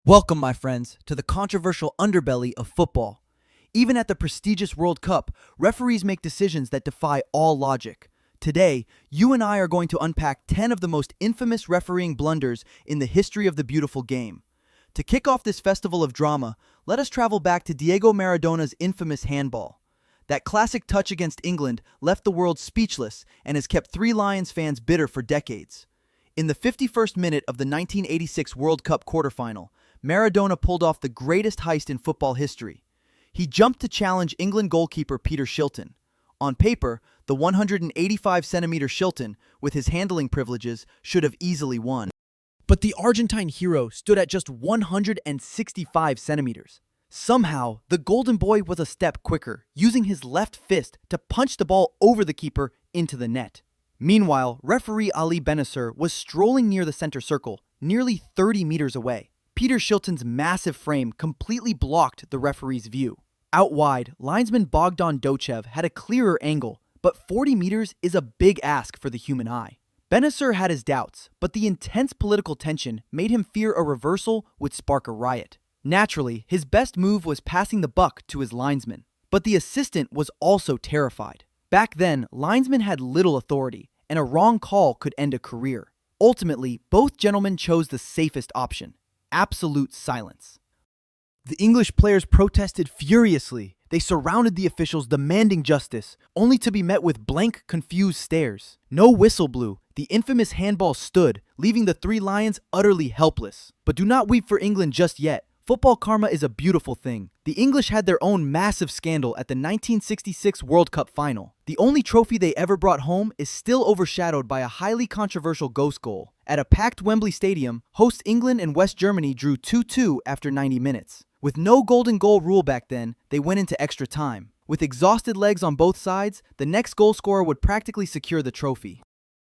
Welcome, my friends, to the controversial underbelly of football. Even at the prestigious World Cup, referees make decisions that defy all logic. Today, you and I are going to unpack 10 of the most infamous refereeing blunders in the history of the beautiful game. To kick off this festival of drama, let us travel back to Diego Maradona's infamous handball. That classic touch against England left the world speechless and has kept Three Lions fans bitter for decades. In the 51st minute of the 1986 World Cup quarterfinal, Maradona pulled off the greatest heist in football history. He jumped to challenge England goalkeeper Peter Shilton. On paper, the 185-centimeter Shilton, with his handling privileges, should have easily won. But the Argentine hero stood at just 165 centimeters. Somehow, the Golden Boy was a step quicker, using his left fist to punch the ball over the keeper into the net. Meanwhile, referee Ali Benasser was strolling near the center circle, nearly 30 meters away. Peter Shilton's massive frame completely blocked the referee's view. Out wide, linesman Bogdan Dochev had a clearer angle, but 40 meters is a big ask for the human eye. Benasser had his doubts, but the intense political tension made him fear a reversal would spark a riot. Naturally, his best move was passing the buck to his linesman, but the assistant was also terrified. Back then, linesmen had little authority, and a wrong call could end a career. Ultimately, both gentlemen chose the safest option: absolute silence. The English players protested furiously. They surrounded the officials demanding justice, only to be met with blank, confused stares. No whistle blew. The infamous handball stood, leaving the Three Lions utterly helpless. But do not weep for England just yet. Football karma is a beautiful thing. The English had their own massive scandal at the 1966 World Cup final. The only trophy they ever brought home is still overshadowed by a highly controversial ghost goal. At a packed Wembley Stadium, hosts England and West Germany drew 2-2 after 90 minutes. With no golden goal rule back then, they went into extra time. With exhausted legs on both sides, the next goal scorer would practically secure the trophy.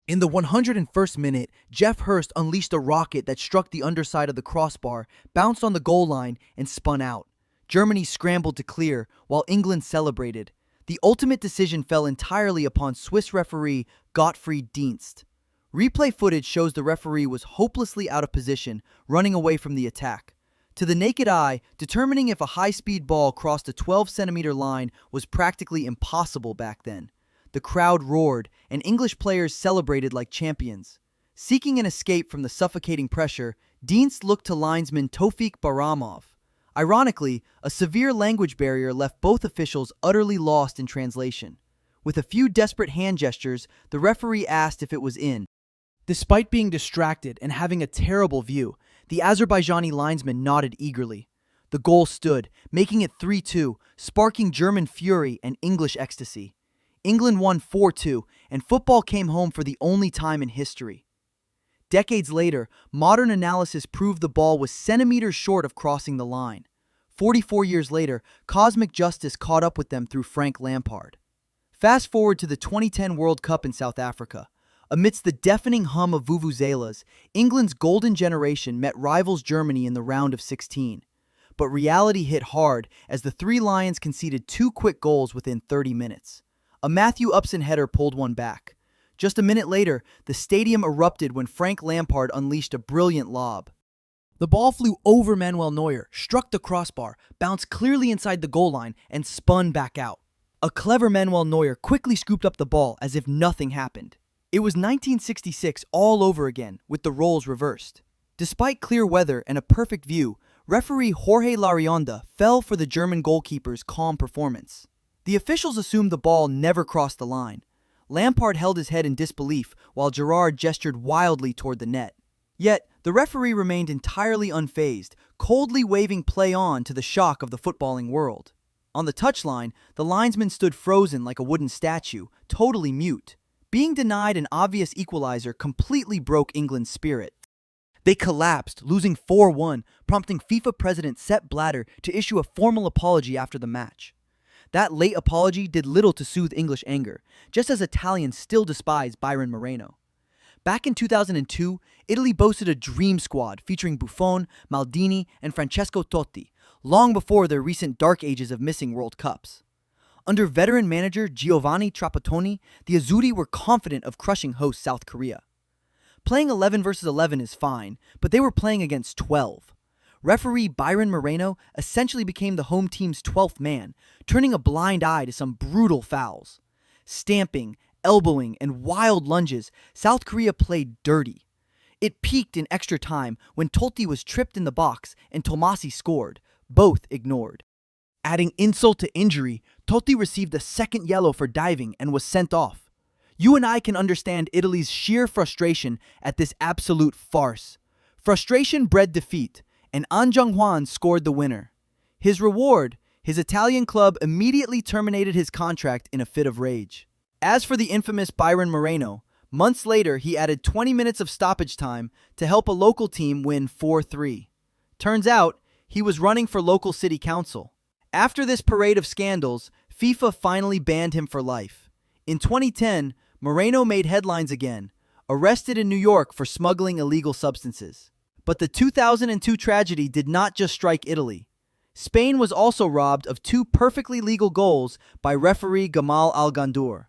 In the 101st minute, Jeff Hurst unleashed a rocket that struck the underside of the crossbar, bounced on the goal line, and spun out. Germany scrambled to clear, while England celebrated. The ultimate decision fell entirely upon Swiss referee Gottfried Dienst. Replay footage shows the referee was hopelessly out of position, running away from the attack. To the naked eye, determining if a high-speed ball crossed a 12-centimeter line was practically impossible back then. The crowd roared, and English players celebrated like champions. Seeking an escape from the suffocating pressure, Dienst looked to linesman Tofik Baramov. Ironically, a severe language barrier left both officials utterly lost in translation. With a few desperate hand gestures, the referee asked if it was in. Despite being distracted and having a terrible view, the Azerbaijani linesman nodded eagerly. The goal stood, making it 3-2, sparking German fury and English ecstasy. England won 4-2, and football came home for the only time in history. Decades later, modern analysis proved the ball was centimeters short of crossing the line. 44 years later, cosmic justice caught up with them through Frank Lampard. Fast forward to the 2010 World Cup in South Africa. Amidst the deafening hum of vuvuzelas, England's golden generation met rivals Germany in the round of 16. But reality hit hard as the Three Lions conceded 2 quick goals within 30 minutes. A Matthew Upson header pulled one back. Just a minute later, the stadium erupted when Frank Lampard unleashed a brilliant lob. The ball flew over Manuel Neuer, struck the crossbar, bounced clearly inside the goal line, and spun back out. A clever Manuel Neuer quickly scooped up the ball as if nothing happened. It was 1966 all over again, with the roles reversed. Despite clear weather and a perfect view, referee Jorge Larionda fell for the German goalkeeper's calm performance. The officials assumed the ball never crossed the line. Lampard held his head in disbelief while Gerrard gestured wildly toward the net. Yet, the referee remained entirely unfazed, coldly waving play on to the shock of the footballing world. On the touchline, the linesman stood frozen like a wooden statue, totally mute. Being denied an obvious equalizer completely broke England's spirit. They collapsed, losing 4-1, prompting FIFA president Sepp Blatter to issue a formal apology after the match. That late apology did little to soothe English anger, just as Italians still despise Byron Moreno. Back in 2002, Italy boasted a dream squad featuring Buffon, Maldini, and Francesco Totti, long before their recent dark ages of missing World Cups. Under veteran manager Giovanni Trapattoni, the Azzurri were confident of crushing host South Korea. Playing 11 versus 11 is fine, but they were playing against 12. referee Byron Moreno essentially became the home team's 12th man, turning a blind eye to some brutal fouls. Stamping, elbowing, and wild lunges, South Korea played dirty. It peaked in extra time when Totti was tripped in the box and Tomasi scored, both ignored. Adding insult to injury, Totti received a second yellow for diving and was sent off. You and I can understand Italy's sheer frustration at this absolute farce. Frustration bred defeat, and An Jung-hwan scored the winner. His reward, his Italian club immediately terminated his contract in a fit of rage. As for the infamous Byron Moreno, months later he added 20 minutes of stoppage time to help a local team win 4-3. Turns out, he was running for local city council. After this parade of scandals, FIFA finally banned him for life. In 2010, Moreno made headlines again, arrested in New York for smuggling illegal substances. But the 2002 tragedy did not just strike Italy. Spain was also robbed of two perfectly legal goals by referee Gamal Al-Gandour.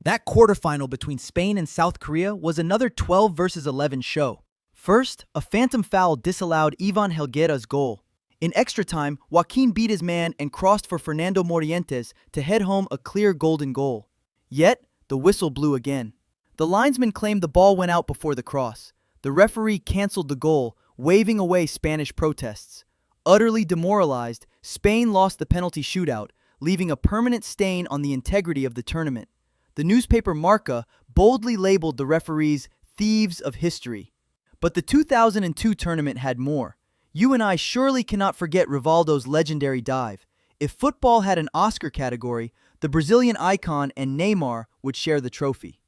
That quarterfinal between Spain and South Korea was another 12 versus 11 show. First, a phantom foul disallowed Ivan Helguera's goal. In extra time, Joaquin beat his man and crossed for Fernando Morientes to head home a clear golden goal. Yet, the whistle blew again. The linesman claimed the ball went out before the cross. The referee canceled the goal, waving away Spanish protests. Utterly demoralized, Spain lost the penalty shootout, leaving a permanent stain on the integrity of the tournament. The newspaper Marca boldly labeled the referees thieves of history. But the 2002 tournament had more. You and I surely cannot forget Rivaldo's legendary dive. If football had an Oscar category, the Brazilian icon and Neymar would share the trophy.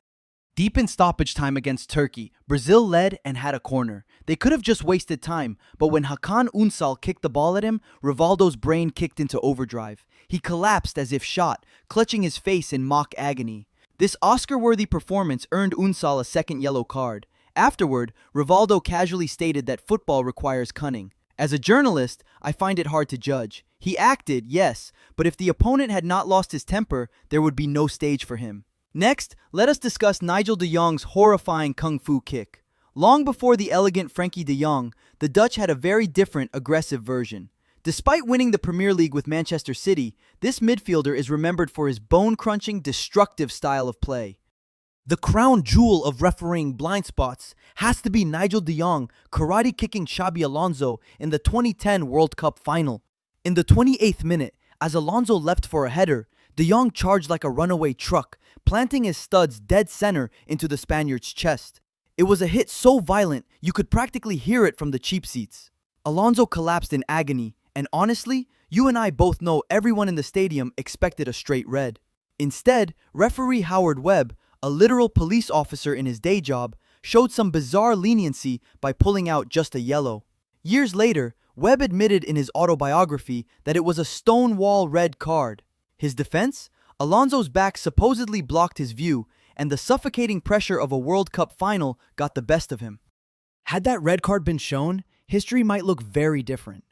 Deep in stoppage time against Turkey, Brazil led and had a corner. They could have just wasted time, but when Hakan Ünsal kicked the ball at him, Rivaldo's brain kicked into overdrive. He collapsed as if shot, clutching his face in mock agony. This Oscar-worthy performance earned Ünsal a second yellow card. Afterward, Rivaldo casually stated that football requires cunning. As a journalist, I find it hard to judge. He acted, yes, but if the opponent had not lost his temper, there would be no stage for him. Next, let us discuss Nigel de Jong's horrifying kung fu kick. Long before the elegant Frenkie de Jong, the Dutch had a very different, aggressive version. Despite winning the Premier League with Manchester City, this midfielder is remembered for his bone-crunching, destructive style of play. The crown jewel of refereeing blind spots has to be Nigel de Jong karate-kicking Xabi Alonso in the 2010 World Cup final. In the 28th minute, as Alonso leapt for a header, de Jong charged like a runaway truck, planting his studs dead center into the Spaniard's chest. It was a hit so violent you could practically hear it from the cheap seats. Alonso collapsed in agony, and honestly, you and I both know everyone in the stadium expected a straight red. Instead, referee Howard Webb, a literal police officer in his day job, showed some bizarre leniency by pulling out just a yellow. Years later, Webb admitted in his autobiography that it was a stonewall red card. His defense? Alonso's back supposedly blocked his view, and the suffocating pressure of a World Cup final got the best of him. Had that red card been shown, history might look very different.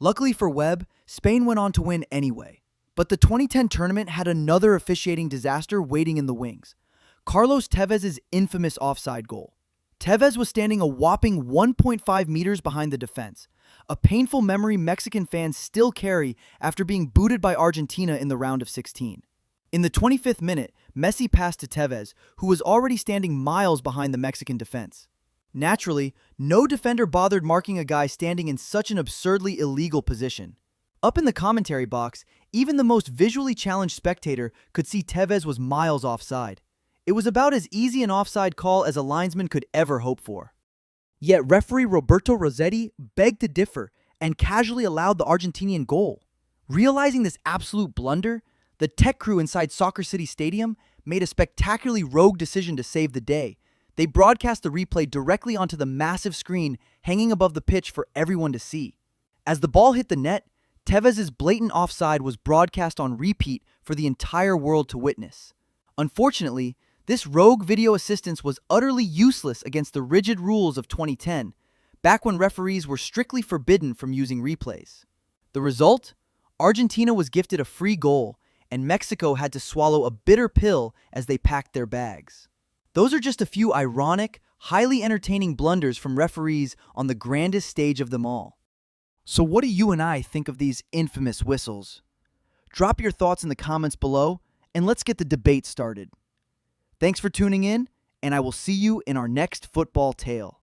Luckily for Webb, Spain went on to win anyway. But the 2010 tournament had another officiating disaster waiting in the wings. Carlos Tevez's infamous offside goal. Tevez was standing a whopping 1.5 meters behind the defense, a painful memory Mexican fans still carry after being booted by Argentina in the round of 16. In the 25th minute, Messi passed to Tevez, who was already standing miles behind the Mexican defense. Naturally, no defender bothered marking a guy standing in such an absurdly illegal position. Up in the commentary box, even the most visually challenged spectator could see Tevez was miles offside. It was about as easy an offside call as a linesman could ever hope for. Yet referee Roberto Rossetti begged to differ and casually allowed the Argentinian goal. Realizing this absolute blunder, the tech crew inside Soccer City Stadium made a spectacularly rogue decision to save the day. They broadcast the replay directly onto the massive screen hanging above the pitch for everyone to see. As the ball hit the net, Tevez's blatant offside was broadcast on repeat for the entire world to witness. Unfortunately, this rogue video assistance was utterly useless against the rigid rules of 2010, back when referees were strictly forbidden from using replays. The result? Argentina was gifted a free goal, and Mexico had to swallow a bitter pill as they packed their bags. Those are just a few ironic, highly entertaining blunders from referees on the grandest stage of them all. So what do you and I think of these infamous whistles? Drop your thoughts in the comments below, and let's get the debate started. Thanks for tuning in, and I will see you in our next football tale.